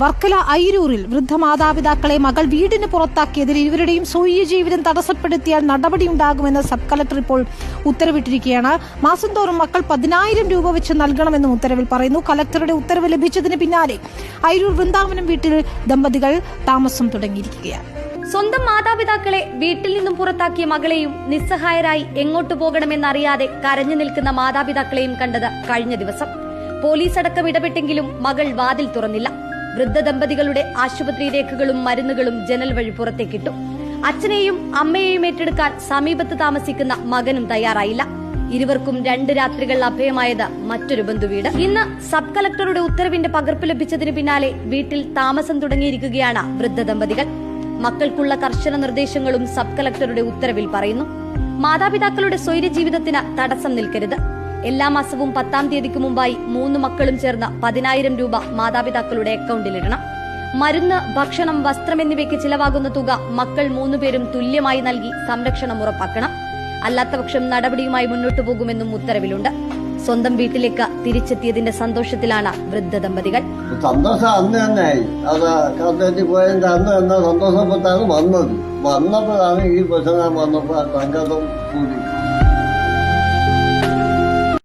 വർക്കല ഐരൂരിൽ വൃദ്ധ മാതാപിതാക്കളെ മകൾ വീടിന് പുറത്താക്കിയതിൽ ഇരുവരുടെയും സ്വൈര്യ ജീവിതം തടസ്സപ്പെടുത്തിയാൽ നടപടിയുണ്ടാകുമെന്ന് സബ് കളക്ടർ ഇപ്പോൾ ഉത്തരവിട്ടിരിക്കുകയാണ്. മാസം തോറും മക്കൾ 10,000 രൂപ വെച്ച് നൽകണമെന്നും ഉത്തരവിൽ പറയുന്നു. കളക്ടറുടെ ഉത്തരവ് ലഭിച്ചതിന് പിന്നാലെ ഐരൂർ വൃന്ദാവനം വീട്ടിൽ ദമ്പതികൾ താമസം തുടങ്ങിയിരിക്കുകയാണ്. സ്വന്തം മാതാപിതാക്കളെ വീട്ടിൽ നിന്നും പുറത്താക്കിയ മകളെയും നിസ്സഹായരായി എങ്ങോട്ടു പോകണമെന്നറിയാതെ കരഞ്ഞു നിൽക്കുന്ന മാതാപിതാക്കളെയും കണ്ടത് കഴിഞ്ഞ ദിവസം. പോലീസ് അടക്കം ഇടപെട്ടെങ്കിലും മകൾ വാതിൽ തുറന്നില്ല. വൃദ്ധ ദമ്പതികളുടെ ആശുപത്രി രേഖകളും മരുന്നുകളും ജനൽ വഴി പുറത്തേക്കിട്ടു. അച്ഛനെയും അമ്മയെയും ഏറ്റെടുക്കാൻ സമീപത്ത് താമസിക്കുന്ന മകനും തയ്യാറായില്ല. ഇരുവർക്കും 2 രാത്രികൾ അഭയമായത് മറ്റൊരു ബന്ധുവീട്. ഇന്ന് സബ് കളക്ടറുടെ ഉത്തരവിന്റെ പകർപ്പ് ലഭിച്ചതിന് പിന്നാലെ വീട്ടിൽ താമസം തുടങ്ങിയിരിക്കുകയാണ് വൃദ്ധ ദമ്പതികൾ. മക്കൾക്കുള്ള കർശന നിർദ്ദേശങ്ങളും സബ് കളക്ടറുടെ ഉത്തരവിൽ പറയുന്നു. മാതാപിതാക്കളുടെ സ്വൈര്യ ജീവിതത്തിന് തടസ്സം നിൽക്കരുത്. എല്ലാ മാസവും 10-ാം തീയതിക്ക് മുമ്പായി 3 മക്കളും ചേർന്ന് 10,000 രൂപ മാതാപിതാക്കളുടെ അക്കൌണ്ടിലിടണം. മരുന്ന്, ഭക്ഷണം, വസ്ത്രം എന്നിവയ്ക്ക് ചിലവാകുന്ന തുക മക്കൾ 3 പേരും തുല്യമായി നൽകി സംരക്ഷണം ഉറപ്പാക്കണം. അല്ലാത്തപക്ഷം നടപടിയുമായി മുന്നോട്ടു പോകുമെന്നും ഉത്തരവിലുണ്ട്. സ്വന്തം വീട്ടിലേക്ക് തിരിച്ചെത്തിയതിന്റെ സന്തോഷത്തിലാണ് വൃദ്ധ ദമ്പതികൾ. സന്തോഷം അന്ന് തന്നെയായി. അത് കാത്തേറ്റി പോയതിന്റെ അന്ന് തന്നെ സന്തോഷപ്പെട്ടാണ് വന്നപ്പോഴാണ് ഈ പ്രശ്നം വന്നപ്പോൾ സംഘാതം കൂടി.